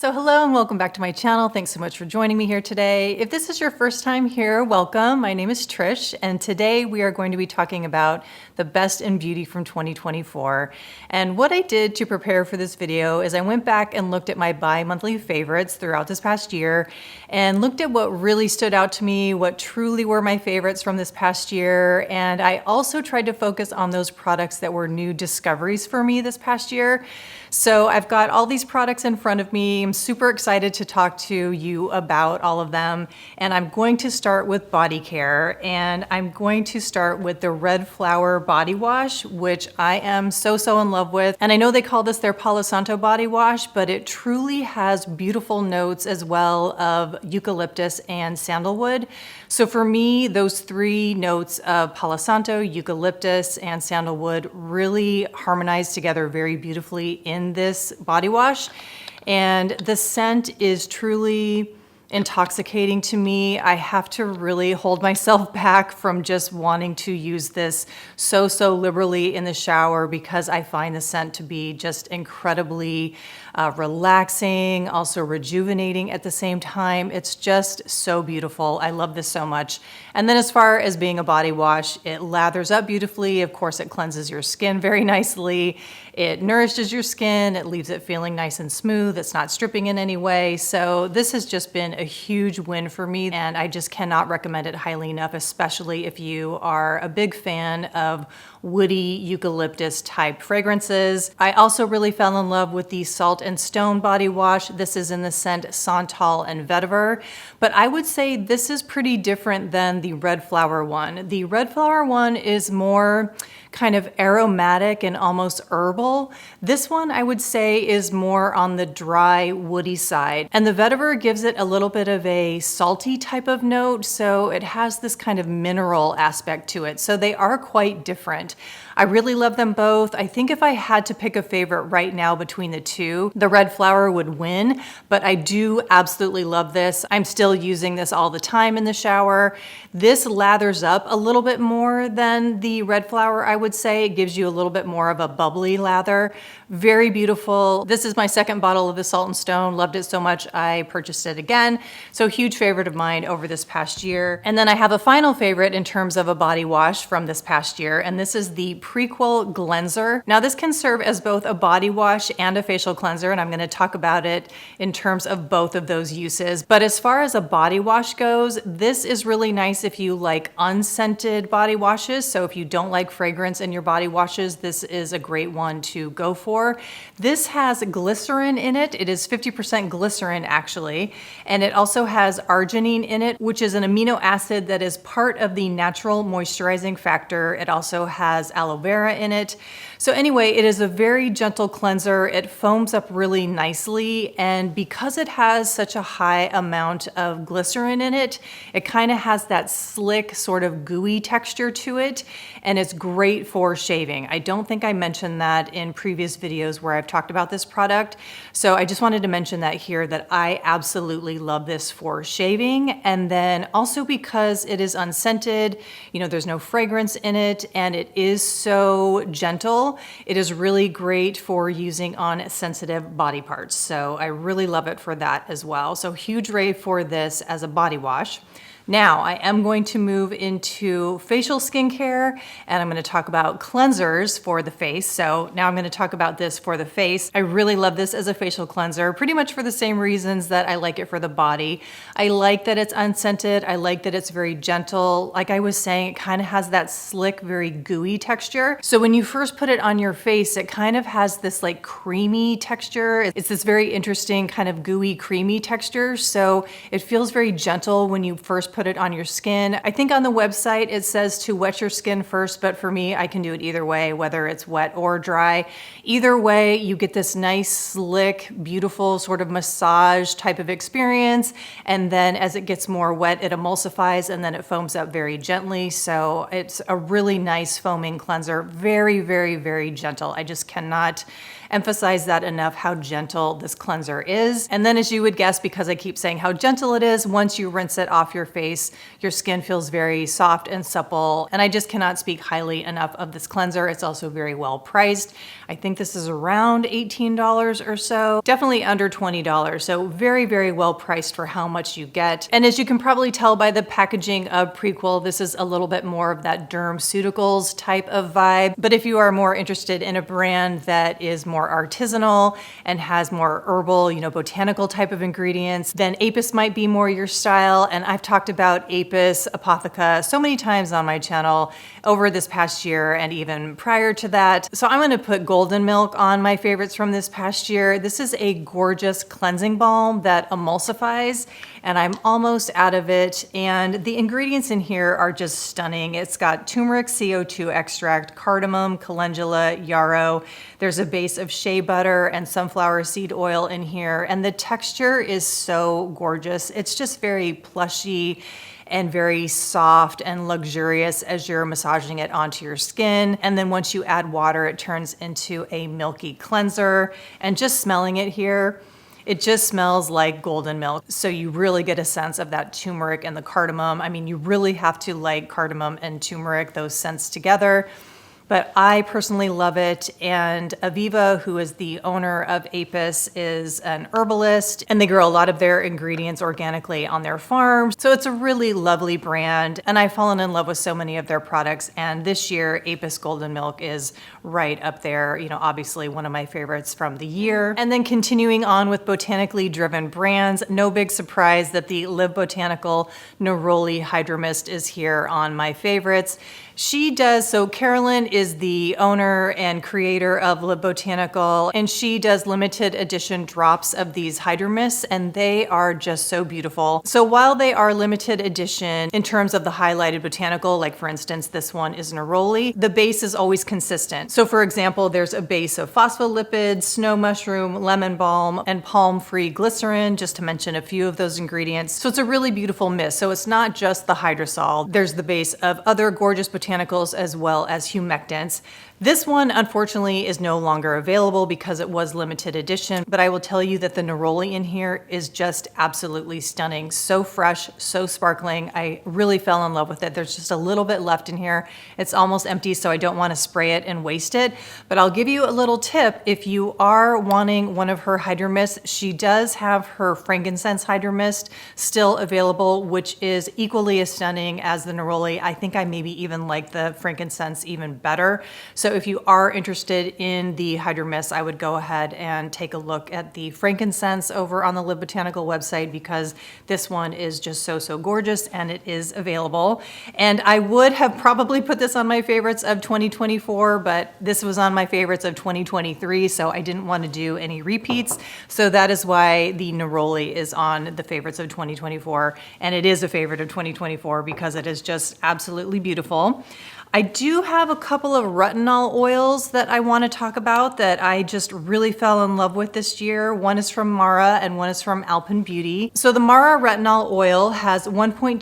So hello and welcome back to my channel. Thanks so much for joining me here today. If this is your first time here, welcome. My name is Trish, and today we are going to be talking about the best in beauty from 2024. And what I did to prepare for this video is I went back and looked at my bi-monthly favorites throughout this past year and looked at what really stood out to me, what truly were my favorites from this past year. And I also tried to focus on those products that were new discoveries for me this past year. So I've got all these products in front of me. I'm super excited to talk to you about all of them. And I'm going to start with body care. And I'm going to start with the Red Flower Body Wash, which I am so in love with. And I know they call this their Palo Santo body wash, but it truly has beautiful notes as well of eucalyptus and sandalwood. So for me, those three notes of Palo Santo, eucalyptus, and sandalwood really harmonize together very beautifully in this body wash. And the scent is truly intoxicating to me. I have to really hold myself back from just wanting to use this so liberally in the shower because I find the scent to be just incredibly relaxing, also rejuvenating at the same time. It's just so beautiful. I love this so much. And then as far as being a body wash, it lathers up beautifully. Of course, it cleanses your skin very nicely. It nourishes your skin. It leaves it feeling nice and smooth. It's not stripping in any way. So this has just been a huge win for me, and I just cannot recommend it highly enough, especially if you are a big fan of woody eucalyptus type fragrances. I also really fell in love with the Salt and Stone body wash. This is in the scent Santal and Vetiver, but I would say this is pretty different than the Red Flower one. The Red Flower one is more kind of aromatic and almost herbal. This one I would say is more on the dry woody side. And the Vetiver gives it a little bit of a salty type of note, so it has this kind of mineral aspect to it. So they are quite different. I really love them both. I think if I had to pick a favorite right now between the two, the Red Flower would win, but I do absolutely love this. I'm still using this all the time in the shower. This lathers up a little bit more than the Red Flower, I would say. It gives you a little bit more of a bubbly lather. Very beautiful. This is my second bottle of the Salt and Stone. Loved it so much I purchased it again. So huge favorite of mine over this past year. And then I have a final favorite in terms of a body wash from this past year, and this is the Prequel Cleanser. Now this can serve as both a body wash and a facial cleanser, and I'm going to talk about it in terms of both of those uses. But as far as a body wash goes, this is really nice if you like unscented body washes. So if you don't like fragrance in your body washes, this is a great one to go for. This has glycerin in it. It is 50% glycerin actually, and it also has arginine in it, which is an amino acid that is part of the natural moisturizing factor. It also has aloe vera in it. So anyway, it is a very gentle cleanser. It foams up really nicely, and because it has such a high amount of glycerin in it, it kind of has that slick sort of gooey texture to it, and it's great for shaving. I don't think I mentioned that in previous videos where I've talked about this product, so I just wanted to mention that here, that I absolutely love this for shaving. And then also because it is unscented, you know, there's no fragrance in it, and it is so gentle, it is really great for using on sensitive body parts. So I really love it for that as well. So huge rave for this as a body wash. Now I am going to move into facial skincare, and I'm going to talk about cleansers for the face. So now I'm going to talk about this for the face. I really love this as a facial cleanser, pretty much for the same reasons that I like it for the body. I like that it's unscented. I like that it's very gentle. Like I was saying, it kind of has that slick, very gooey texture. So when you first put it on your face, it kind of has this like creamy texture. It's this very interesting kind of gooey, creamy texture. So it feels very gentle when you first put it on your skin. I think on the website it says to wet your skin first, but for me, I can do it either way, whether it's wet or dry. Either way, you get this nice, slick, beautiful sort of massage type of experience. And then as it gets more wet, it emulsifies and then it foams up very gently. So it's a really nice foaming cleanser. Very, very, very gentle. I just cannot emphasize that enough how gentle this cleanser is. And then, as you would guess, because I keep saying how gentle it is, once you rinse it off your face, your skin feels very soft and supple. And I just cannot speak highly enough of this cleanser. It's also very well priced. I think this is around $18 or so, definitely under $20. So very, very well priced for how much you get. And as you can probably tell by the packaging of Prequel, this is a little bit more of that dermceuticals type of vibe. But if you are more interested in a brand that is more artisanal and has more herbal, botanical type of ingredients, then Apis might be more your style. And I've talked about Apis Apotheca so many times on my channel over this past year and even prior to that. So I'm going to put Golden Milk on my favorites from this past year. This is a gorgeous cleansing balm that emulsifies, and I'm almost out of it. And the ingredients in here are just stunning. It's got turmeric CO2 extract, cardamom, calendula, yarrow. There's a base of shea butter and sunflower seed oil in here. And the texture is so gorgeous. It's just very plushy and very soft and luxurious as you're massaging it onto your skin. And then once you add water, it turns into a milky cleanser. And just smelling it here, it just smells like golden milk. So you really get a sense of that turmeric and the cardamom. I mean, you really have to like cardamom and turmeric, those scents together. But I personally love it. And Aviva, who is the owner of Apis, is an herbalist, and they grow a lot of their ingredients organically on their farm. So it's a really lovely brand. And I've fallen in love with so many of their products. And this year, Apis Golden Milk is right up there. Obviously one of my favorites from the year. And then continuing on with botanically driven brands, no big surprise that the Live Botanical Neroli Hydro Mist is here on my favorites. So Carolyn is the owner and creator of Live Botanical, and she does limited edition drops of these hydro mists, and they are just so beautiful. So while they are limited edition in terms of the highlighted botanical, like for instance, this one is neroli, the base is always consistent. So for example, there's a base of phospholipids, snow mushroom, lemon balm, and palm-free glycerin, just to mention a few of those ingredients. So it's a really beautiful mist. So it's not just the hydrosol. There's the base of other gorgeous botanicals as well as humectants. This one, unfortunately, is no longer available because it was limited edition, but I will tell you that the neroli in here is just absolutely stunning. So fresh, so sparkling. I really fell in love with it. There's just a little bit left in here. It's almost empty, so I don't want to spray it and waste it, but I'll give you a little tip. If you are wanting one of her hydro mists, she does have her frankincense hydro mist still available, which is equally as stunning as the neroli. I think I maybe even like the frankincense even better. So if you are interested in the hydro mist, I would go ahead and take a look at the frankincense over on the Live Botanical website, because this one is just so, so gorgeous and it is available. And I would have probably put this on my favorites of 2024, but this was on my favorites of 2023, so I didn't want to do any repeats. So that is why the neroli is on the favorites of 2024, and it is a favorite of 2024 because it is just absolutely beautiful. I do have a couple of retinol oils that I want to talk about that I just really fell in love with this year. One is from Mara and one is from Alpen Beauty. So the Mara retinol oil has 1.2%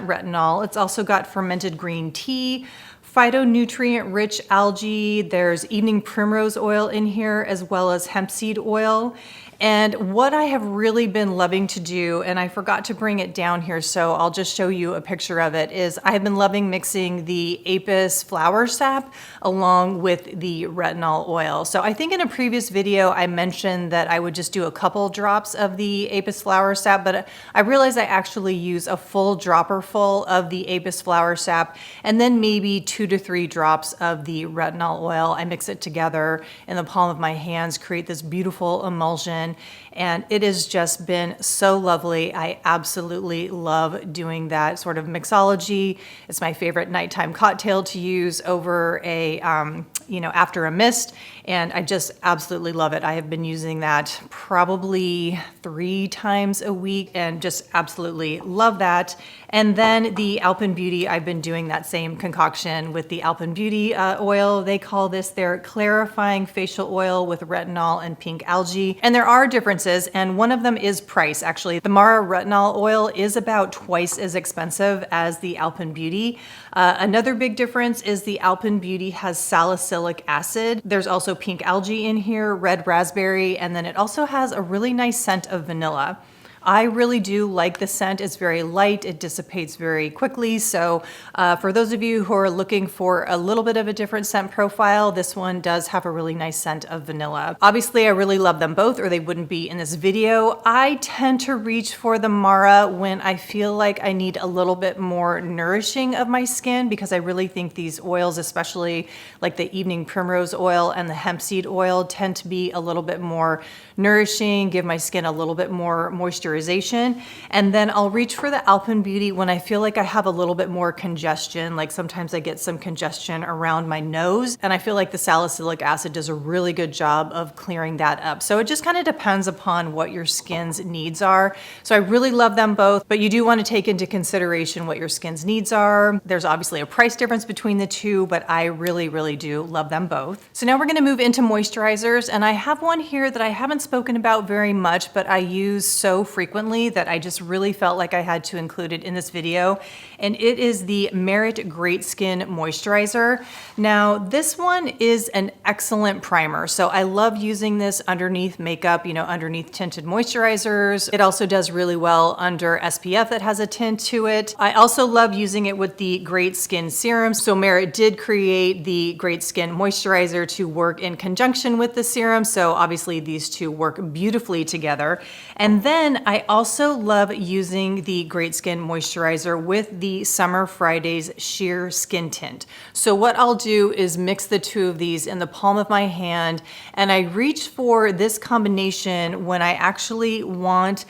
retinol. It's also got fermented green tea, phytonutrient-rich algae. There's evening primrose oil in here, as well as hemp seed oil. And what I have really been loving to do, and I forgot to bring it down here, so I'll just show you a picture of it, is I have been loving mixing the Apis flower sap along with the retinol oil. So I think in a previous video, I mentioned that I would just do a couple drops of the Apis flower sap, but I realized I actually use a full dropper full of the Apis flower sap, and then maybe 2 to 3 drops of the retinol oil. I mix it together in the palm of my hands, create this beautiful emulsion, and it has just been so lovely. I absolutely love doing that sort of mixology. It's my favorite nighttime cocktail to use over a, after a mist, and I just absolutely love it. I have been using that probably 3 times a week and just absolutely love that. And then the Alpen Beauty, I've been doing that same concoction with the Alpen Beauty oil. They call this their clarifying facial oil with retinol and pink algae. And there are differences, and one of them is price. Actually, the Mara retinol oil is about twice as expensive as the Alpen Beauty. Another big difference is the Alpen Beauty has salicylic salicylic acid. There's also pink algae in here, red raspberry, and then it also has a really nice scent of vanilla. I really do like the scent. It's very light. It dissipates very quickly. So for those of you who are looking for a little bit of a different scent profile, this one does have a really nice scent of vanilla. Obviously, I really love them both or they wouldn't be in this video. I tend to reach for the Mara when I feel like I need a little bit more nourishing of my skin, because I really think these oils, especially like the evening primrose oil and the hemp seed oil, tend to be a little bit more nourishing, give my skin a little bit more moisture. And then I'll reach for the Alpen Beauty when I feel like I have a little bit more congestion. Like sometimes I get some congestion around my nose, and I feel like the salicylic acid does a really good job of clearing that up. So it just kind of depends upon what your skin's needs are. So I really love them both, but you do want to take into consideration what your skin's needs are. There's obviously a price difference between the two, but I really do love them both. So now we're going to move into moisturizers, and I have one here that I haven't spoken about very much, but I use so frequently that I just really felt like I had to include it in this video. And it is the Merit Great Skin Moisturizer. Now, this one is an excellent primer. So I love using this underneath makeup, underneath tinted moisturizers. It also does really well under SPF that has a tint to it. I also love using it with the Great Skin Serum. So Merit did create the Great Skin Moisturizer to work in conjunction with the serum. So obviously these two work beautifully together. And then I also love using the Great Skin Moisturizer with the Summer Fridays Sheer Skin Tint. So what I'll do is mix the two of these in the palm of my hand, and I reach for this combination when I actually want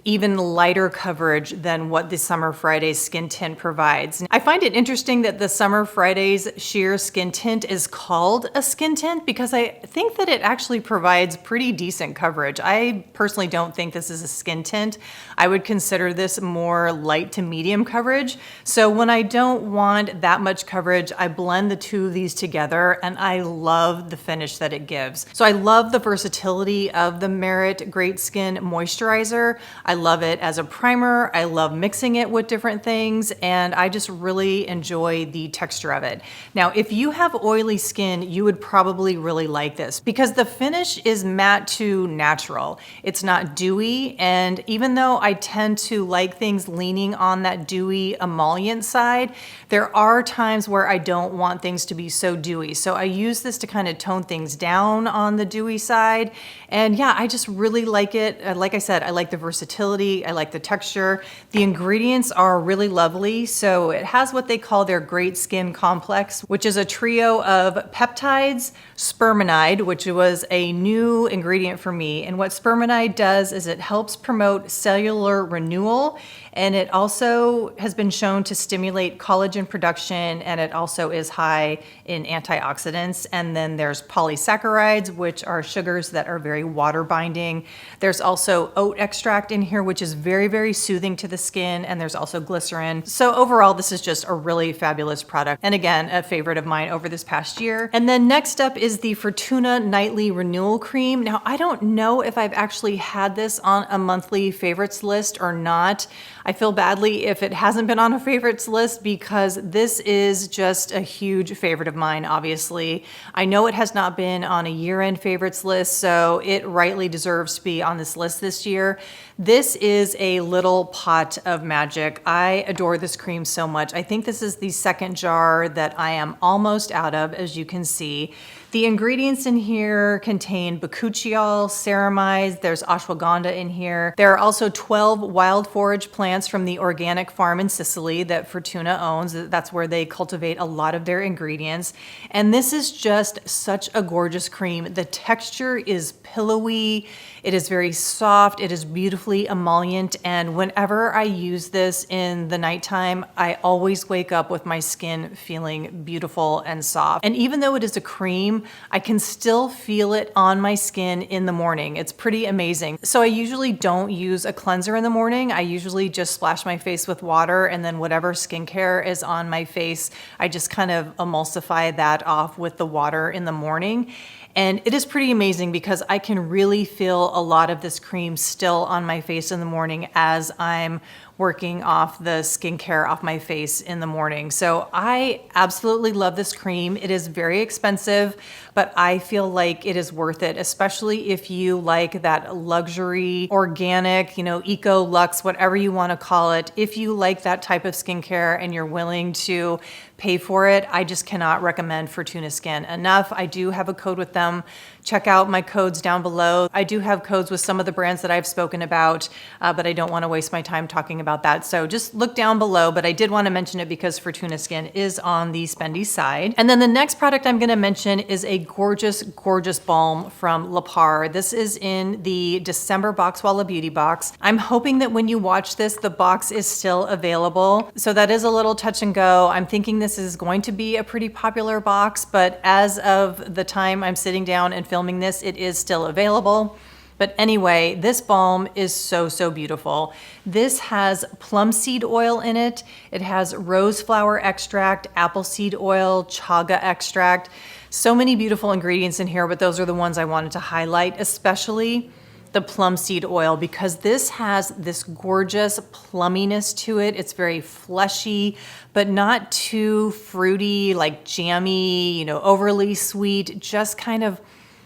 even lighter coverage than what the Summer Fridays Skin Tint provides. I find it interesting that the Summer Fridays Sheer Skin Tint is called a skin tint, because I think that it actually provides pretty decent coverage. I personally don't think this is a skin tint. I would consider this more light to medium coverage. So when I don't want that much coverage, I blend the two of these together, and I love the finish that it gives. So I love the versatility of the Merit Great Skin Moisturizer. I love it as a primer. I love mixing it with different things, and I just really enjoy the texture of it. Now, if you have oily skin, you would probably really like this, because the finish is matte to natural. It's not dewy, and even though I tend to like things leaning on that dewy emollient side, there are times where I don't want things to be so dewy. So I use this to kind of tone things down on the dewy side. And yeah, I just really like it. Like I said, I like the versatility. I like the texture. The ingredients are really lovely. So it has what they call their Great Skin Complex, which is a trio of peptides, spermidine, which was a new ingredient for me. And what spermidine does is it helps promote cellular renewal, and it also has been shown to stimulate collagen production, and it also is high in antioxidants. And then there's polysaccharides, which are sugars that are very water binding. There's also oat extract in here, which is very soothing to the skin, and there's also glycerin. So overall, this is just a really fabulous product, and again, a favorite of mine over this past year. And then next up is the Fortuna Nightly Renewal Cream. Now, I don't know if I've actually had this on a monthly favorites list or not. I feel badly if it hasn't been on a favorites list, because this is just a huge favorite of mine, obviously. I know it has not been on a year-end favorites list, so it rightly deserves to be on this list this year. This is a little pot of magic. I adore this cream so much. I think this is the second jar that I am almost out of, as you can see. The ingredients in here contain bakuchiol, ceramides, there's ashwagandha in here. There are also 12 wild forage plants from the organic farm in Sicily that Fortuna owns. That's where they cultivate a lot of their ingredients. And this is just such a gorgeous cream. The texture is pillowy. It is very soft. It is beautifully emollient. And whenever I use this in the nighttime, I always wake up with my skin feeling beautiful and soft. And even though it is a cream, I can still feel it on my skin in the morning. It's pretty amazing. So I usually don't use a cleanser in the morning. I usually just splash my face with water, and then whatever skincare is on my face, I just kind of emulsify that off with the water in the morning. And it is pretty amazing because I can really feel a lot of this cream still on my face in the morning as I'm working off the skincare off my face in the morning. So I absolutely love this cream. It is very expensive, but I feel like it is worth it, especially if you like that luxury, organic, eco luxe, whatever you want to call it. If you like that type of skincare and you're willing to pay for it, I just cannot recommend Fortuna Skin enough. I do have a code with them. Check out my codes down below. I do have codes with some of the brands that I've spoken about, but I don't want to waste my time talking about that. So just look down below, but I did want to mention it because Fortuna Skin is on the spendy side. And then the next product I'm going to mention is a gorgeous, gorgeous balm from La Par. This is in the December Box Walla Beauty box. I'm hoping that when you watch this, the box is still available. So that is a little touch and go. I'm thinking this is going to be a pretty popular box, but as of the time I'm sitting down and filming this, it is still available. But anyway, this balm is so, so beautiful. This has plum seed oil in it. It has rose flower extract, apple seed oil, chaga extract. So many beautiful ingredients in here, but those are the ones I wanted to highlight, especially the plum seed oil, because this has this gorgeous plumminess to it. It's very fleshy, but not too fruity, like jammy, overly sweet, just kind of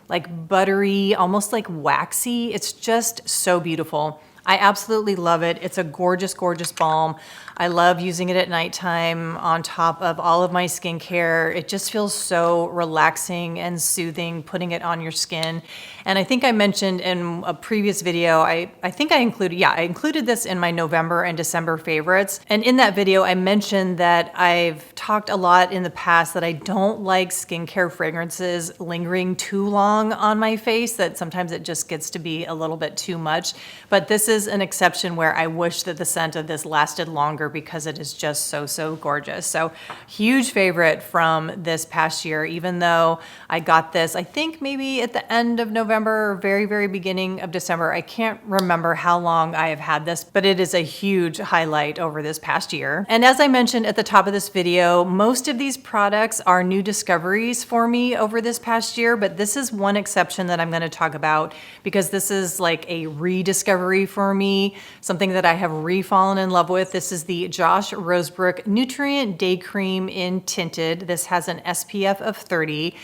like buttery, almost like waxy. It's just so beautiful. I absolutely love it. It's a gorgeous, gorgeous balm. I love using it at nighttime on top of all of my skincare. It just feels so relaxing and soothing putting it on your skin. And I think I mentioned in a previous video, I included this in my November and December favorites. And in that video, I mentioned that I've talked a lot in the past that I don't like skincare fragrances lingering too long on my face, that sometimes it just gets to be a little bit too much. But this is an exception where I wish that the scent of this lasted longer because it is just so, so gorgeous. So huge favorite from this past year, even though I got this, I think maybe at the end of November or very, very beginning of December. I can't remember how long I have had this, but it is a huge highlight over this past year. And as I mentioned at the top of this video, most of these products are new discoveries for me over this past year, but this is one exception that I'm going to talk about because this is like a rediscovery for me, something that I have re-fallen in love with. This is the Josh Rosebrook Nutrient Day Cream in Tinted. This has an SPF of 30.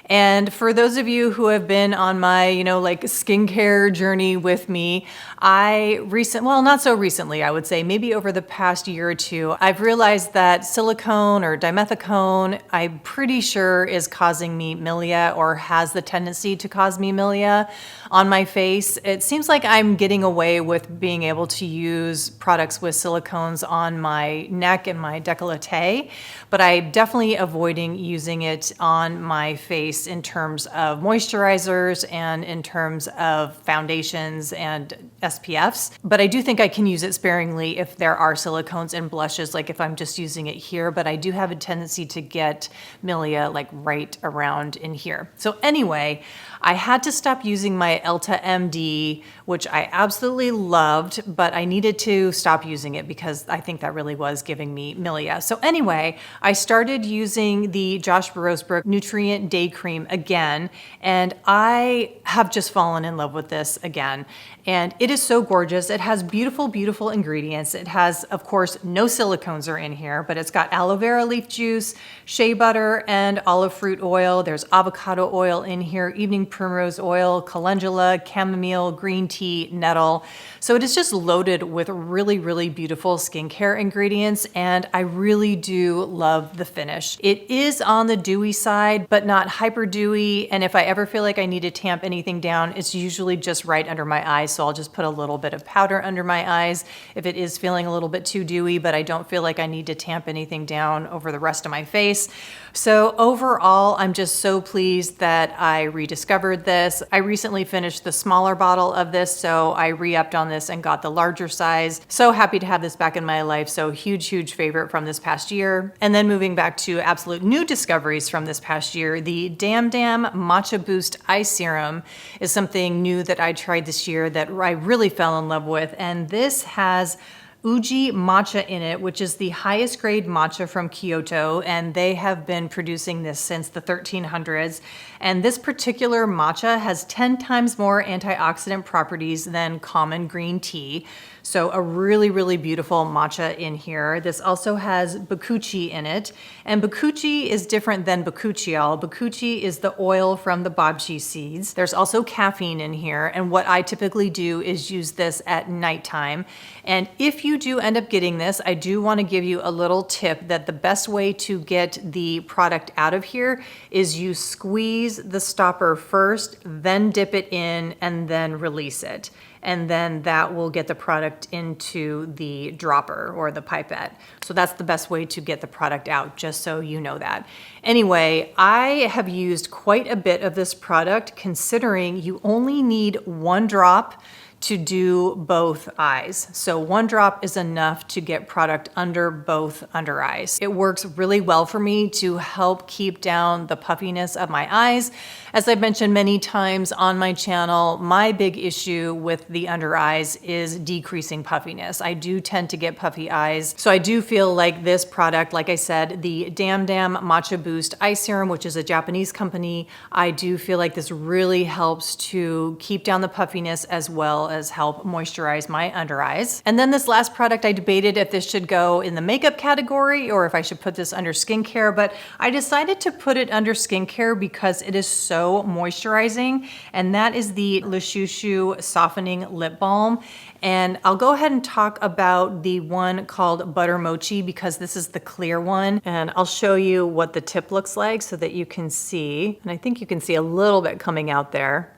And for those of you who have been on my, skincare journey with me, not so recently, I would say, maybe over the past year or two, I've realized that silicone or dimethicone, I'm pretty sure is causing me milia or has the tendency to cause me milia on my face. It seems like I'm getting away with being able to use products with silicones on my neck and my décolleté, but I'm definitely avoiding using it on my face in terms of moisturizers and in terms of foundations and SPFs. But I do think I can use it sparingly if there are silicones in blushes, like if I'm just using it here, but I do have a tendency to get milia like right around in here. So anyway, I had to stop using my Elta MD, which I absolutely loved, but I needed to stop using it because I think that really was giving me milia. So anyway, I started using the Josh Rosebrook Nutrient Day Cream again, and I have just fallen in love with this again. And it is so gorgeous. It has beautiful, beautiful ingredients. It has, of course, no silicones are in here, but it's got aloe vera leaf juice, shea butter, and olive fruit oil. There's avocado oil in here, evening primrose oil, calendula, chamomile, green tea, nettle. So it is just loaded with really, really beautiful skincare ingredients, and I really do love the finish. It is on the dewy side, but not hyper dewy, and if I ever feel like I need to tamp anything down, it's usually just right under my eyes, so I'll just put a little bit of powder under my eyes if it is feeling a little bit too dewy, but I don't feel like I need to tamp anything down over the rest of my face. So overall, I'm just so pleased that I rediscovered this. I recently finished the smaller bottle of this, so I re-upped on this and got the larger size. So happy to have this back in my life. So huge, huge favorite from this past year. And then moving back to absolute new discoveries from this past year, the Dam Dam Matcha Boost Eye Serum is something new that I tried this year that I really fell in love with. And this has Uji matcha in it, which is the highest grade matcha from Kyoto, and they have been producing this since the 1300s. And this particular matcha has 10 times more antioxidant properties than common green tea. So a really, really beautiful matcha in here. This also has bakuchi in it. And bakuchi is different than bakuchiol. Bakuchi is the oil from the bobchi seeds. There's also caffeine in here. And what I typically do is use this at nighttime. And if you do end up getting this, I do want to give you a little tip that the best way to get the product out of here is you squeeze the stopper first, then dip it in, and then release it. And then that will get the product into the dropper or the pipette. So that's the best way to get the product out, just so you know that. Anyway, I have used quite a bit of this product considering you only need 1 drop to do both eyes. So 1 drop is enough to get product under both under eyes. It works really well for me to help keep down the puffiness of my eyes. As I've mentioned many times on my channel, my big issue with the under eyes is decreasing puffiness. I do tend to get puffy eyes. So I do feel like this product, like I said, the Dam Dam Matcha Boost Eye Serum, which is a Japanese company, I do feel like this really helps to keep down the puffiness as well as help moisturize my under eyes. And then this last product, I debated if this should go in the makeup category or if I should put this under skincare, but I decided to put it under skincare because it is so moisturizing, and that is the Le Chou Chou Softening Lip Balm. And I'll go ahead and talk about the one called Butter Mochi because this is the clear one. And I'll show you what the tip looks like so that you can see. And I think you can see a little bit coming out there.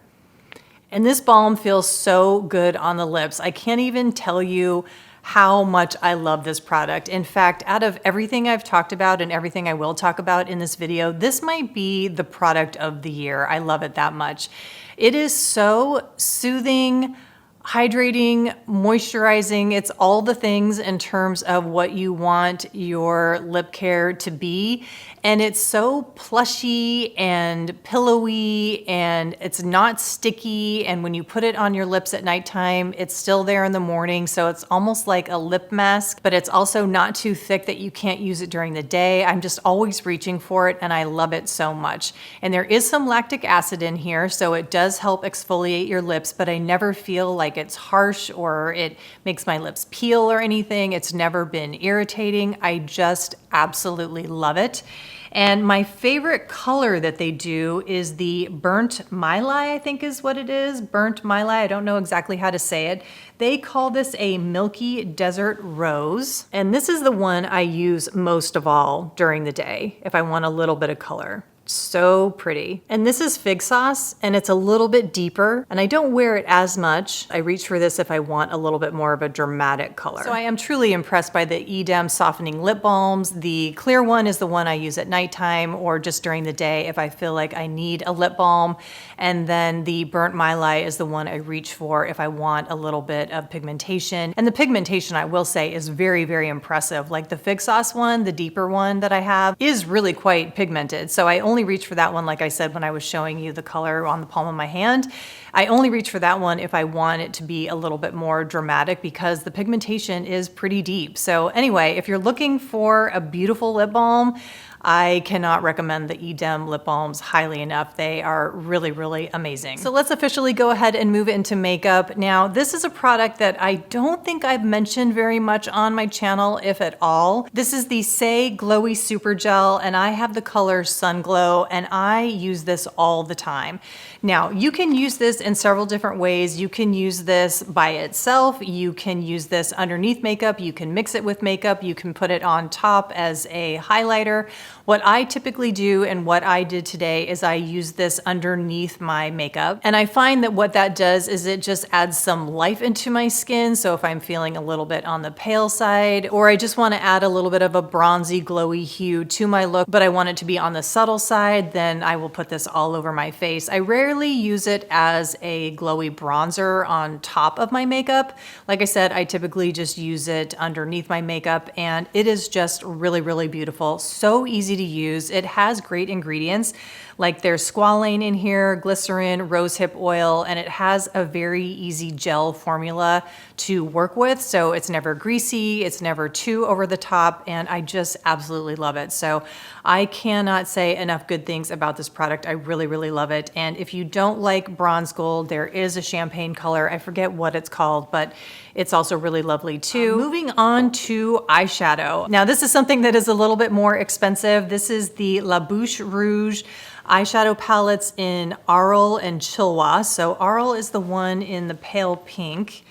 And this balm feels so good on the lips. I can't even tell you how much I love this product. In fact, out of everything I've talked about and everything I will talk about in this video, this might be the product of the year. I love it that much. It is so soothing, hydrating, moisturizing. It's all the things in terms of what you want your lip care to be. And it's so plushy and pillowy, and it's not sticky. And when you put it on your lips at nighttime, it's still there in the morning. So it's almost like a lip mask, but it's also not too thick that you can't use it during the day. I'm just always reaching for it, and I love it so much. And there is some lactic acid in here, so it does help exfoliate your lips, but I never feel like it's harsh or it makes my lips peel or anything. It's never been irritating. I just absolutely love it. And my favorite color that they do is the Burnt Milai, I think is what it is. Burnt Milai, I don't know exactly how to say it. They call this a Milky Desert Rose. And this is the one I use most of all during the day if I want a little bit of color. So pretty. And this is Fig Sauce, and it's a little bit deeper, and I don't wear it as much. I reach for this if I want a little bit more of a dramatic color. So I am truly impressed by the Edam Softening Lip Balms. The clear one is the one I use at nighttime or just during the day if I feel like I need a lip balm. And then the Burnt Milai is the one I reach for if I want a little bit of pigmentation. And the pigmentation, I will say, is very, very impressive. Like the Fig Sauce one, the deeper one that I have, is really quite pigmented. So I only reach for that one, like I said, when I was showing you the color on the palm of my hand. I only reach for that one if I want it to be a little bit more dramatic because the pigmentation is pretty deep. So anyway, if you're looking for a beautiful lip balm, I cannot recommend the Edam lip balms highly enough. They are really, really amazing. So let's officially go ahead and move into makeup. Now, this is a product that I don't think I've mentioned very much on my channel, if at all. This is the Say Glowy Super Gel, and I have the color Sun Glow, and I use this all the time. Now, you can use this in several different ways. You can use this by itself. You can use this underneath makeup. You can mix it with makeup. You can put it on top as a highlighter. What I typically do and what I did today is I use this underneath my makeup. And I find that what that does is it just adds some life into my skin. So if I'm feeling a little bit on the pale side, or I just want to add a little bit of a bronzy, glowy hue to my look, but I want it to be on the subtle side, then I will put this all over my face. I rarely use it as a glowy bronzer on top of my makeup. Like I said, I typically just use it underneath my makeup, and it is just really, really beautiful. So easy to use. It has great ingredients. Like there's squalane in here, glycerin, rosehip oil, and it has a very easy gel formula to work with. So it's never greasy, it's never too over the top, and I just absolutely love it. So I cannot say enough good things about this product. I really, really love it. And if you don't like bronze gold, there is a champagne color. I forget what it's called, but it's also really lovely too. Moving on to eyeshadow. Now this is something that is a little bit more expensive. This is the La Bouche Rouge eyeshadow palettes in Arles and Chilwa. So Arles is the one in the pale pink,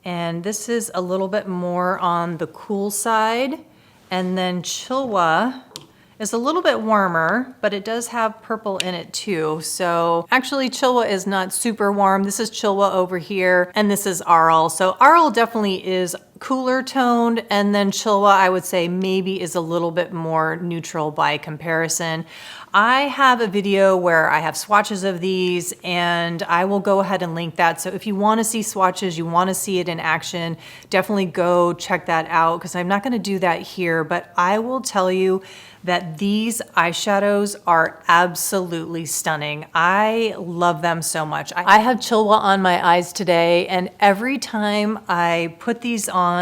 and this is a little bit more on the cool side. And then Chilwa is a little bit warmer, but it does have purple in it too. So actually Chilwa is not super warm. This is Chilwa over here, and this is Arles. So Arles definitely is cooler toned, and then Chilwa I would say maybe is a little bit more neutral by comparison. I have a video where I have swatches of these, and I will go ahead and link that. So if you want to see swatches, you want to see it in action, definitely go check that out, because I'm not going to do that here, but I will tell you that these eyeshadows are absolutely stunning. I love them so much. I have Chilwa on my eyes today, and every time I put these on,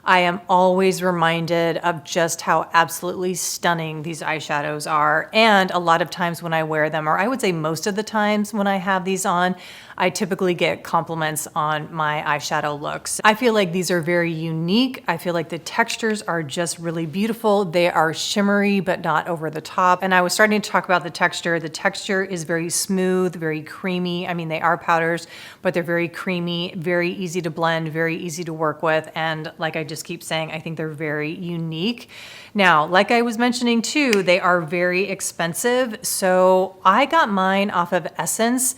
I am always reminded of just how absolutely stunning these eyeshadows are. And a lot of times when I wear them, or I would say most of the times when I have these on, I typically get compliments on my eyeshadow looks. I feel like these are very unique. I feel like the textures are just really beautiful. They are shimmery, but not over the top. And I was starting to talk about the texture. The texture is very smooth, very creamy. I mean, they are powders, but they're very creamy, very easy to blend, very easy to work with. And like I just keep saying, I think they're very unique. Now, like I was mentioning too, they are very expensive. So I got mine off of Essence.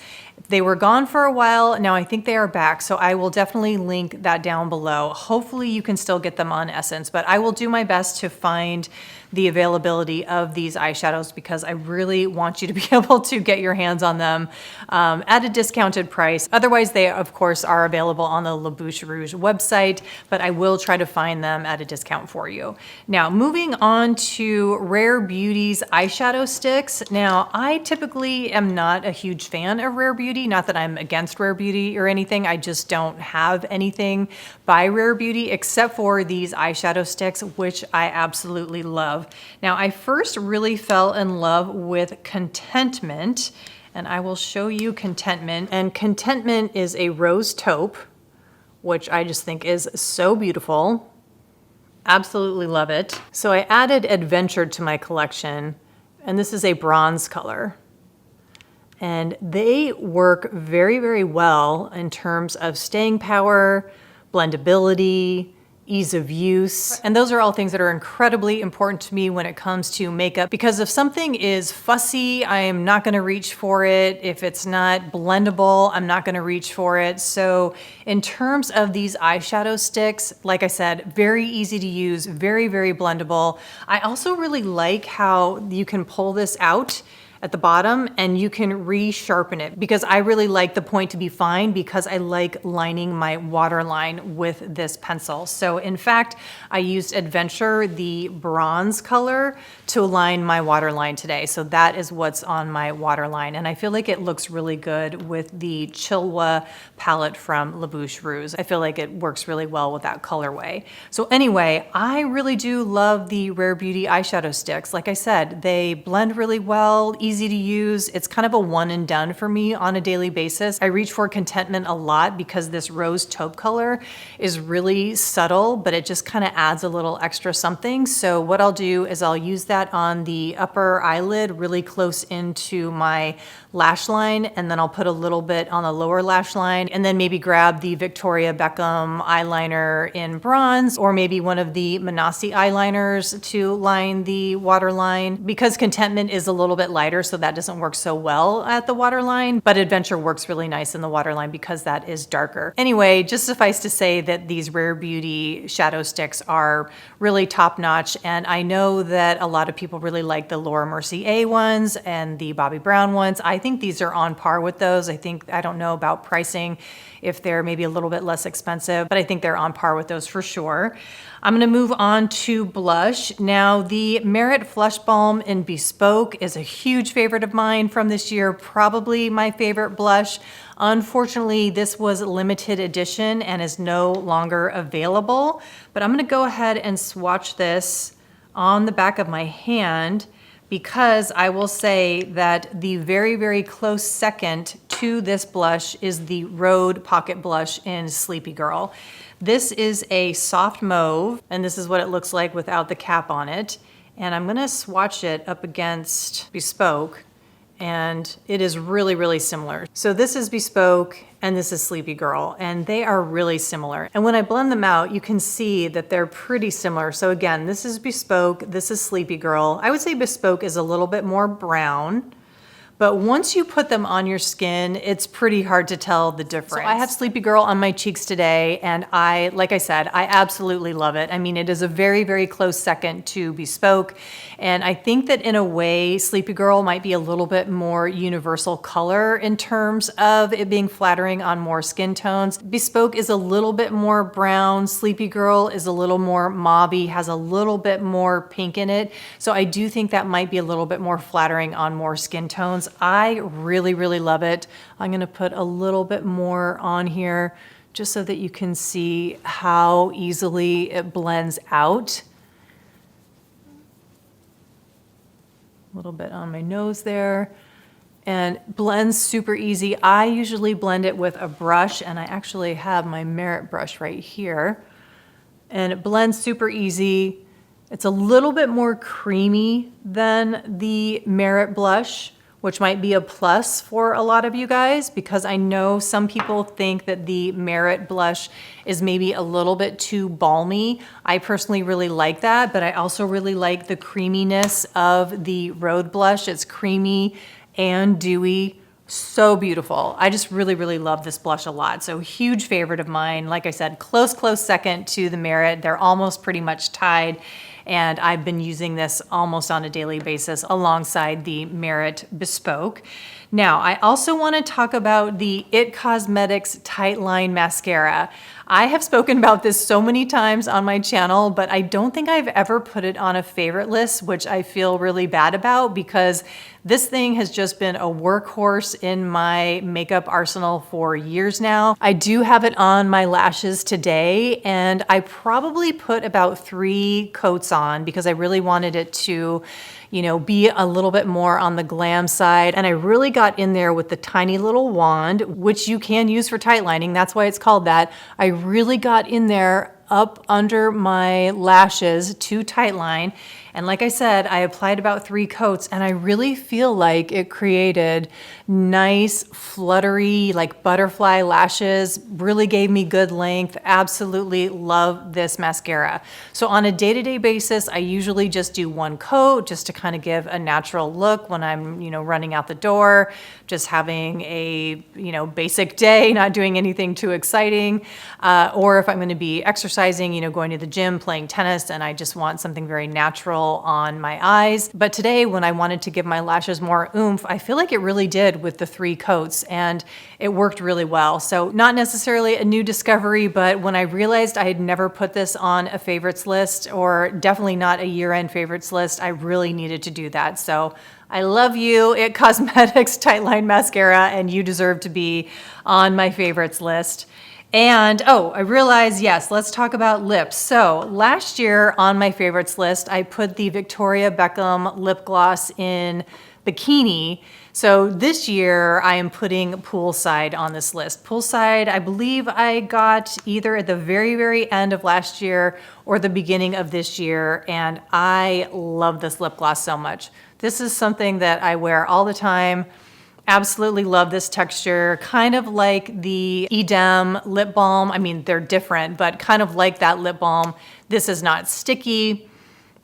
They were gone for a while. Now I think they are back. So I will definitely link that down below. Hopefully you can still get them on Essence, but I will do my best to find the availability of these eyeshadows, because I really want you to be able to get your hands on them at a discounted price. Otherwise, they of course are available on the La Bouche Rouge website, but I will try to find them at a discount for you. Now, moving on to Rare Beauty's eyeshadow sticks. Now, I typically am not a huge fan of Rare Beauty, not that I'm against Rare Beauty or anything. I just don't have anything by Rare Beauty except for these eyeshadow sticks, which I absolutely love. Now, I first really fell in love with Contentment, and I will show you Contentment. And Contentment is a rose taupe, which I just think is so beautiful. Absolutely love it. So I added Adventure to my collection, and this is a bronze color. And they work very, very well in terms of staying power, blendability, ease of use. And those are all things that are incredibly important to me when it comes to makeup, because if something is fussy, I am not going to reach for it. If it's not blendable, I'm not going to reach for it. So in terms of these eyeshadow sticks, like I said, very easy to use, very, very blendable. I also really like how you can pull this out at the bottom and you can re-sharpen it, because I really like the point to be fine, because I like lining my waterline with this pencil. So in fact, I used Adventure, the bronze color, to line my waterline today. So that is what's on my waterline. And I feel like it looks really good with the Chilwa palette from La Bouche Rouge. I feel like it works really well with that colorway. So anyway, I really do love the Rare Beauty eyeshadow sticks. Like I said, they blend really well, easy to use. It's kind of a one and done for me on a daily basis. I reach for Contentment a lot because this rose taupe color is really subtle, but it just kind of adds a little extra something. So what I'll do is I'll use that on the upper eyelid, really close into my lash line, and then I'll put a little bit on the lower lash line, and then maybe grab the Victoria Beckham eyeliner in bronze, or maybe one of the Manassi eyeliners to line the waterline. Because Contentment is a little bit lighter, so that doesn't work so well at the waterline, but Adventure works really nice in the waterline because that is darker. Anyway, just suffice to say that these Rare Beauty shadow sticks are really top notch, and I know that a lot of people really like the Laura Mercier ones and the Bobbi Brown ones. I think these are on par with those. I don't know about pricing, if they're maybe a little bit less expensive, but I think they're on par with those for sure. I'm gonna move on to blush. Now, the Merit Flush Balm in Bespoke is a huge huge favorite of mine from this year, probably my favorite blush. Unfortunately, this was limited edition and is no longer available, but I'm gonna go ahead and swatch this on the back of my hand, because I will say that the very, very close second to this blush is the Rhode Pocket Blush in Sleepy Girl. This is a soft mauve, and this is what it looks like without the cap on it. And I'm gonna swatch it up against Bespoke, and it is really, really similar. So this is Bespoke and this is Sleepy Girl, and they are really similar. And when I blend them out, you can see that they're pretty similar. So again, this is Bespoke, this is Sleepy Girl. I would say Bespoke is a little bit more brown, but once you put them on your skin, it's pretty hard to tell the difference. So I have Sleepy Girl on my cheeks today, and like I said, I absolutely love it. I mean, it is a very, very close second to Bespoke, and I think that in a way, Sleepy Girl might be a little bit more universal color in terms of it being flattering on more skin tones. Bespoke is a little bit more brown, Sleepy Girl is a little more mauvey, has a little bit more pink in it, so I do think that might be a little bit more flattering on more skin tones. I really, really love it. I'm gonna put a little bit more on here just so that you can see how easily it blends out. A little bit on my nose there, and blends super easy. I usually blend it with a brush, and I actually have my Merit brush right here, and it blends super easy. It's a little bit more creamy than the Merit blush, which might be a plus for a lot of you guys, because I know some people think that the Merit blush is maybe a little bit too balmy. I personally really like that, but I also really like the creaminess of the Rhode blush. It's creamy and dewy, so beautiful. I just really, really love this blush a lot. So huge favorite of mine. Like I said, close second to the Merit. They're almost pretty much tied. And I've been using this almost on a daily basis alongside the Merit Bespoke. Now, I also want to talk about the IT Cosmetics Tight Line Mascara. I have spoken about this so many times on my channel, but I don't think I've ever put it on a favorite list, which I feel really bad about, because this thing has just been a workhorse in my makeup arsenal for years now. I do have it on my lashes today, and I probably put about 3 coats on because I really wanted it to, be a little bit more on the glam side. And I really got in there with the tiny little wand, which you can use for tight lining. That's why it's called that. I really got in there up under my lashes to tight line. And like I said, I applied about 3 coats, and I really feel like it created nice, fluttery, like butterfly lashes, really gave me good length. Absolutely love this mascara. So on a day-to-day basis, I usually just do 1 coat just to kind of give a natural look when I'm, running out the door, just having a, basic day, not doing anything too exciting. Or if I'm going to be exercising, going to the gym, playing tennis, and I just want something very natural on my eyes. But today, when I wanted to give my lashes more oomph, I feel like it really did with the 3 coats, and it worked really well. So not necessarily a new discovery, but when I realized I had never put this on a favorites list, or definitely not a year-end favorites list, I really needed to do that. So I love you, IT Cosmetics Tight Line Mascara, and you deserve to be on my favorites list. And, I realized, yes, let's talk about lips. So last year on my favorites list, I put the Victoria Beckham lip gloss in Bikini. So this year I am putting Poolside on this list. Poolside, I believe I got either at the very, very end of last year or the beginning of this year, and I love this lip gloss so much. This is something that I wear all the time. Absolutely love this texture, kind of like the Edam lip balm. I mean, they're different, but kind of like that lip balm. This is not sticky,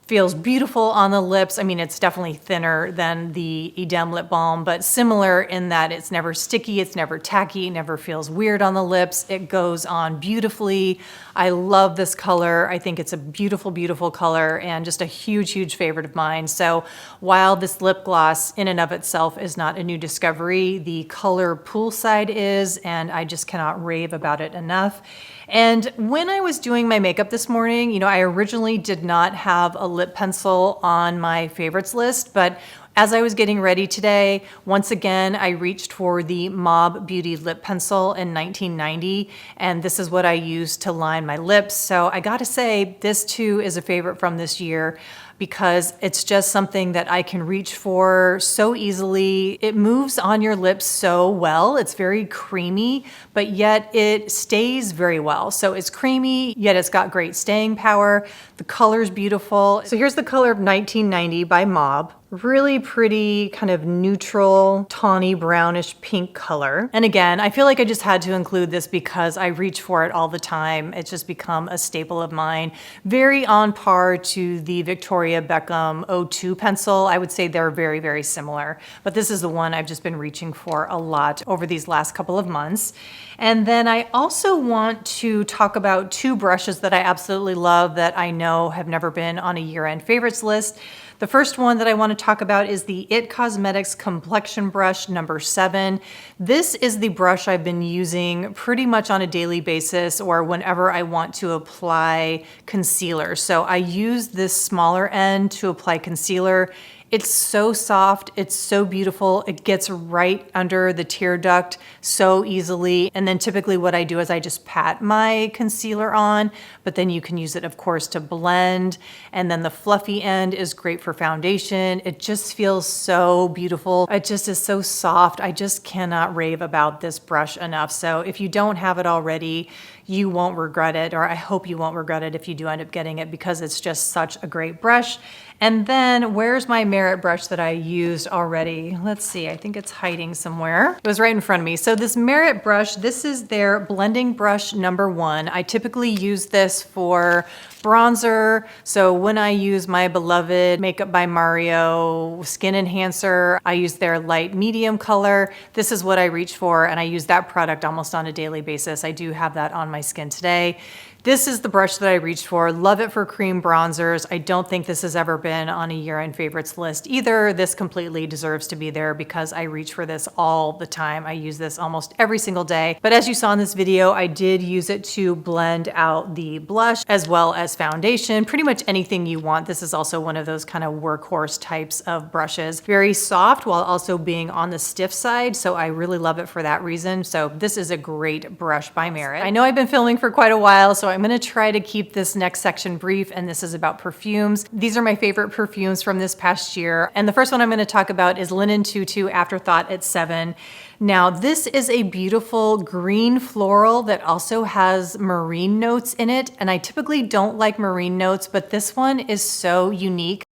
feels beautiful on the lips. I mean, it's definitely thinner than the Edam lip balm, but similar in that it's never sticky, it's never tacky, never feels weird on the lips. It goes on beautifully. I love this color. I think it's a beautiful, beautiful color, and just a huge, huge favorite of mine. So while this lip gloss in and of itself is not a new discovery, the color Poolside is, and I just cannot rave about it enough. And when I was doing my makeup this morning, I originally did not have a lip pencil on my favorites list, but As I was getting ready today, once again, I reached for the Mob Beauty Lip Pencil in 1990, and this is what I used to line my lips. So I gotta say, this too is a favorite from this year because it's just something that I can reach for so easily. It moves on your lips so well. It's very creamy, but yet it stays very well. So it's creamy, yet it's got great staying power. The color's beautiful. So here's the color of 1990 by Mob. Really pretty, kind of neutral, tawny, brownish pink color. And again, I feel like I just had to include this because I reach for it all the time. It's just become a staple of mine. Very on par to the Victoria Beckham 02 pencil. I would say they're very, very similar. But this is the one I've just been reaching for a lot over these last couple of months. And then I also want to talk about two brushes that I absolutely love that I know have never been on a year-end favorites list. The first one that I want to talk about is the IT Cosmetics Complexion Brush number 7. This is the brush I've been using pretty much on a daily basis or whenever I want to apply concealer. So I use this smaller end to apply concealer. It's so soft, it's so beautiful. It gets right under the tear duct so easily. And then typically what I do is I just pat my concealer on, but then you can use it, of course, to blend. And then the fluffy end is great for foundation. It just feels so beautiful. It just is so soft. I just cannot rave about this brush enough. So if you don't have it already, you won't regret it, or I hope you won't regret it if you do end up getting it because it's just such a great brush. And then where's my Merit brush that I used already? Let's see, I think it's hiding somewhere. It was right in front of me. So this Merit brush, this is their blending brush number 1. I typically use this for bronzer. So when I use my beloved Makeup by Mario Skin Enhancer, I use their light medium color. This is what I reach for, and I use that product almost on a daily basis. I do have that on my skin today. This is the brush that I reached for. Love it for cream bronzers. I don't think this has ever been on a year-end favorites list either. This completely deserves to be there because I reach for this all the time. I use this almost every single day. But as you saw in this video, I did use it to blend out the blush as well as foundation, pretty much anything you want. This is also one of those kind of workhorse types of brushes. Very soft while also being on the stiff side. So I really love it for that reason. So this is a great brush by Merit. I know I've been filming for quite a while, so I'm going to try to keep this next section brief, and this is about perfumes. These are my favorite perfumes from this past year, and the first one I'm going to talk about is Linen Tutu Afterthought at 7. Now, this is a beautiful green floral that also has marine notes in it, and I typically don't like marine notes, but this one is so unique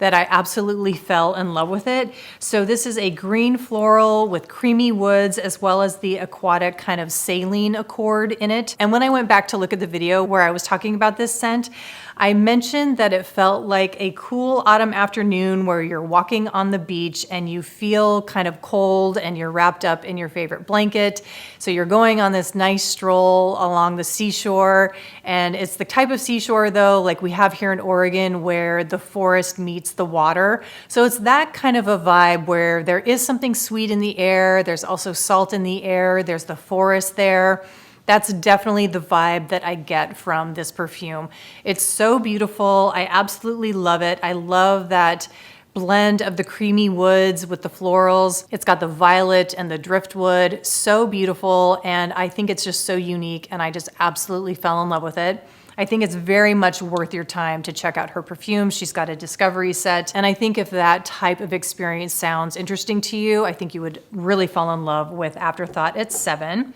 that I absolutely fell in love with it. So this is a green floral with creamy woods as well as the aquatic kind of saline accord in it. And when I went back to look at the video where I was talking about this scent, I mentioned that it felt like a cool autumn afternoon where you're walking on the beach and you feel kind of cold and you're wrapped up in your favorite blanket. So you're going on this nice stroll along the seashore, and it's the type of seashore though, like we have here in Oregon, where the forest meets the water. So it's that kind of a vibe where there is something sweet in the air. There's also salt in the air. There's the forest there. That's definitely the vibe that I get from this perfume. It's so beautiful. I absolutely love it. I love that blend of the creamy woods with the florals. It's got the violet and the driftwood. So beautiful. And I think it's just so unique. And I just absolutely fell in love with it. I think it's very much worth your time to check out her perfume. She's got a discovery set. And I think if that type of experience sounds interesting to you, I think you would really fall in love with Afterthought at 7.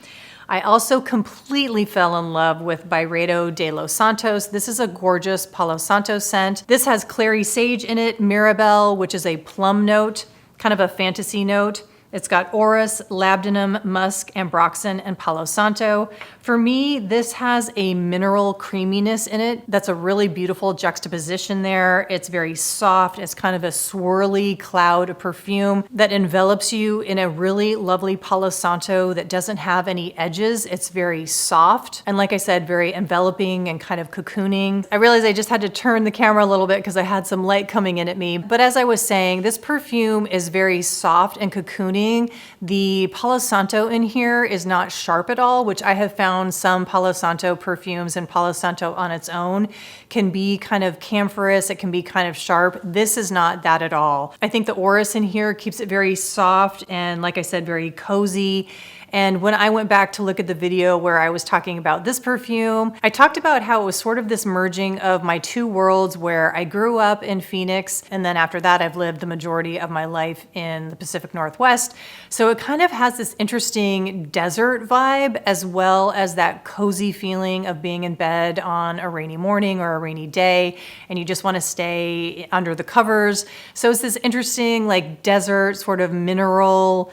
I also completely fell in love with Byredo de los Santos. This is a gorgeous Palo Santo scent. This has clary sage in it, Mirabelle, which is a plum note, kind of a fantasy note. It's got orris, labdanum, musk, ambroxan, and Palo Santo. For me, this has a mineral creaminess in it. That's a really beautiful juxtaposition there. It's very soft. It's kind of a swirly cloud of perfume that envelops you in a really lovely Palo Santo that doesn't have any edges. It's very soft. And like I said, very enveloping and kind of cocooning. I realized I just had to turn the camera a little bit because I had some light coming in at me. But as I was saying, this perfume is very soft and cocooning. noting the Palo Santo in here is not sharp at all, which I have found some Palo Santo perfumes and Palo Santo on its own can be kind of camphorous, it can be kind of sharp. This is not that at all. I think the orris in here keeps it very soft and, like I said, very cozy. And when I went back to look at the video where I was talking about this perfume, I talked about how it was sort of this merging of my two worlds, where I grew up in Phoenix, and then after that I've lived the majority of my life in the Pacific Northwest. So it kind of has this interesting desert vibe, as well as that cozy feeling of being in bed on a rainy morning or a rainy day, and you just want to stay under the covers. So it's this interesting like desert sort of mineral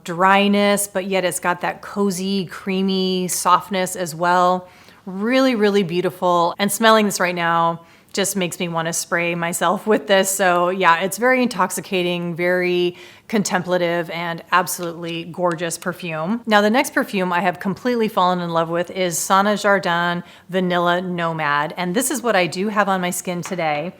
dryness, but yet it's got that cozy, creamy softness as well. Really, really beautiful. And smelling this right now just makes me want to spray myself with this. So yeah, it's very intoxicating, very contemplative, and absolutely gorgeous perfume. Now, the next perfume I have completely fallen in love with is Sana Jardin Vanilla Nomad. And this is what I do have on my skin today.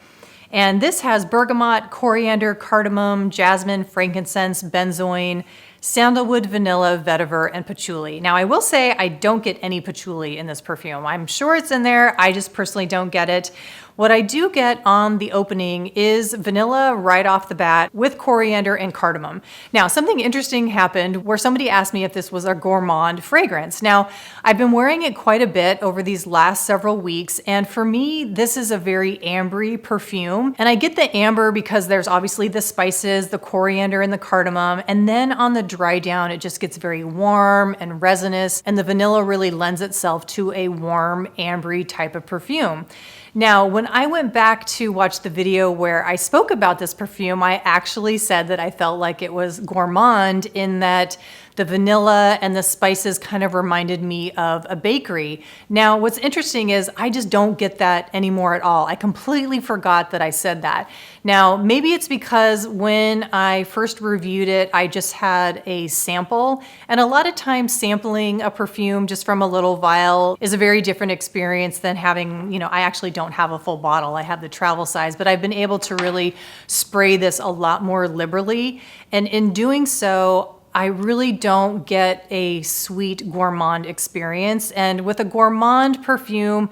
And this has bergamot, coriander, cardamom, jasmine, frankincense, benzoin, sandalwood, vanilla, vetiver, and patchouli. Now, I will say I don't get any patchouli in this perfume. I'm sure it's in there. I just personally don't get it. What I do get on the opening is vanilla right off the bat with coriander and cardamom. Now, something interesting happened where somebody asked me if this was a gourmand fragrance. Now, I've been wearing it quite a bit over these last several weeks, and for me, this is a very ambery perfume. And I get the amber because there's obviously the spices, the coriander and the cardamom, and then on the dry down, it just gets very warm and resinous, and the vanilla really lends itself to a warm, ambery type of perfume. Now, when I went back to watch the video where I spoke about this perfume, I actually said that I felt like it was gourmand in that the vanilla and the spices kind of reminded me of a bakery. Now, what's interesting is I just don't get that anymore at all. I completely forgot that I said that. Now, maybe it's because when I first reviewed it, I just had a sample. And a lot of times sampling a perfume just from a little vial is a very different experience than having, I actually don't have a full bottle. I have the travel size, but I've been able to really spray this a lot more liberally. And in doing so, I really don't get a sweet gourmand experience. And with a gourmand perfume,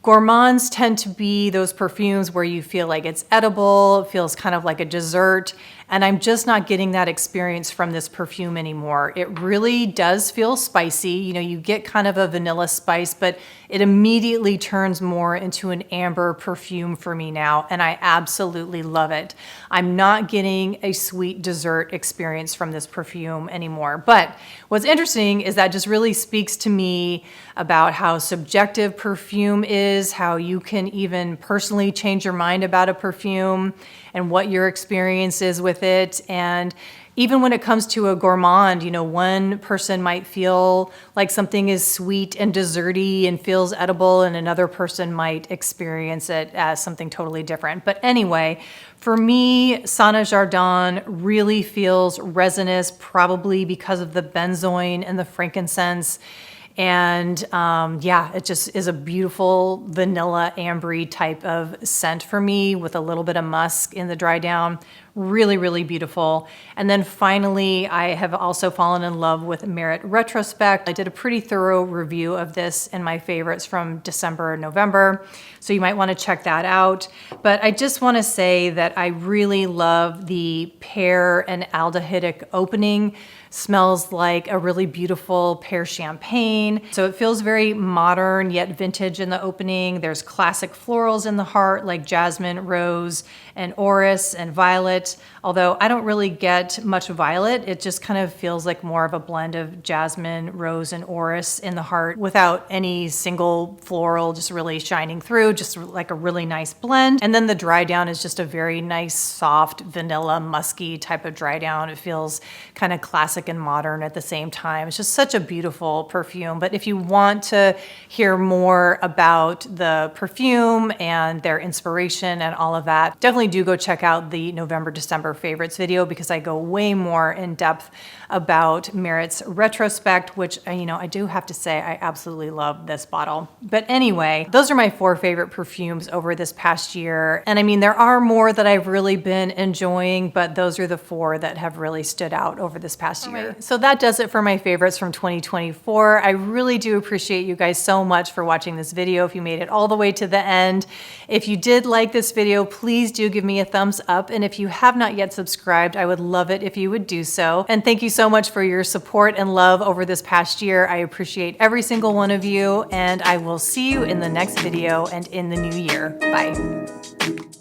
gourmands tend to be those perfumes where you feel like it's edible, it feels kind of like a dessert, and I'm just not getting that experience from this perfume anymore. It really does feel spicy. You get kind of a vanilla spice, but it immediately turns more into an amber perfume for me now, and I absolutely love it. I'm not getting a sweet dessert experience from this perfume anymore. But what's interesting is that just really speaks to me about how subjective perfume is, how you can even personally change your mind about a perfume and what your experience is with it. And even when it comes to a gourmand, one person might feel like something is sweet and desserty and feels edible, and another person might experience it as something totally different. But anyway, for me, Sana Jardin really feels resinous, probably because of the benzoin and the frankincense. And it just is a beautiful vanilla ambery type of scent for me, with a little bit of musk in the dry down. Really, really beautiful. And then finally, I have also fallen in love with Merit Retrospect. I did a pretty thorough review of this in my favorites from December and November, so you might want to check that out. But I just want to say that I really love the pear and aldehydic opening. Smells like a really beautiful pear champagne. So it feels very modern yet vintage in the opening. There's classic florals in the heart like jasmine, rose, and orris and violet. Although I don't really get much violet, it just kind of feels like more of a blend of jasmine, rose, and orris in the heart without any single floral just really shining through, just like a really nice blend. And then the dry down is just a very nice, soft, vanilla, musky type of dry down. It feels kind of classic and modern at the same time. It's just such a beautiful perfume. But if you want to hear more about the perfume and their inspiration and all of that, definitely do go check out the November December favorites video because I go way more in depth about Merit's retrospect, which, I do have to say I absolutely love this bottle. But anyway, those are my 4 favorite perfumes over this past year. And I mean, there are more that I've really been enjoying, but those are the 4 that have really stood out over this past year. So that does it for my favorites from 2024. I really do appreciate you guys so much for watching this video. If you made it all the way to the end, if you did like this video, please do give me a thumbs up. And if you have not yet subscribed, I would love it if you would do so. And thank you so much for your support and love over this past year. I appreciate every single one of you, and I will see you in the next video and in the new year. Bye.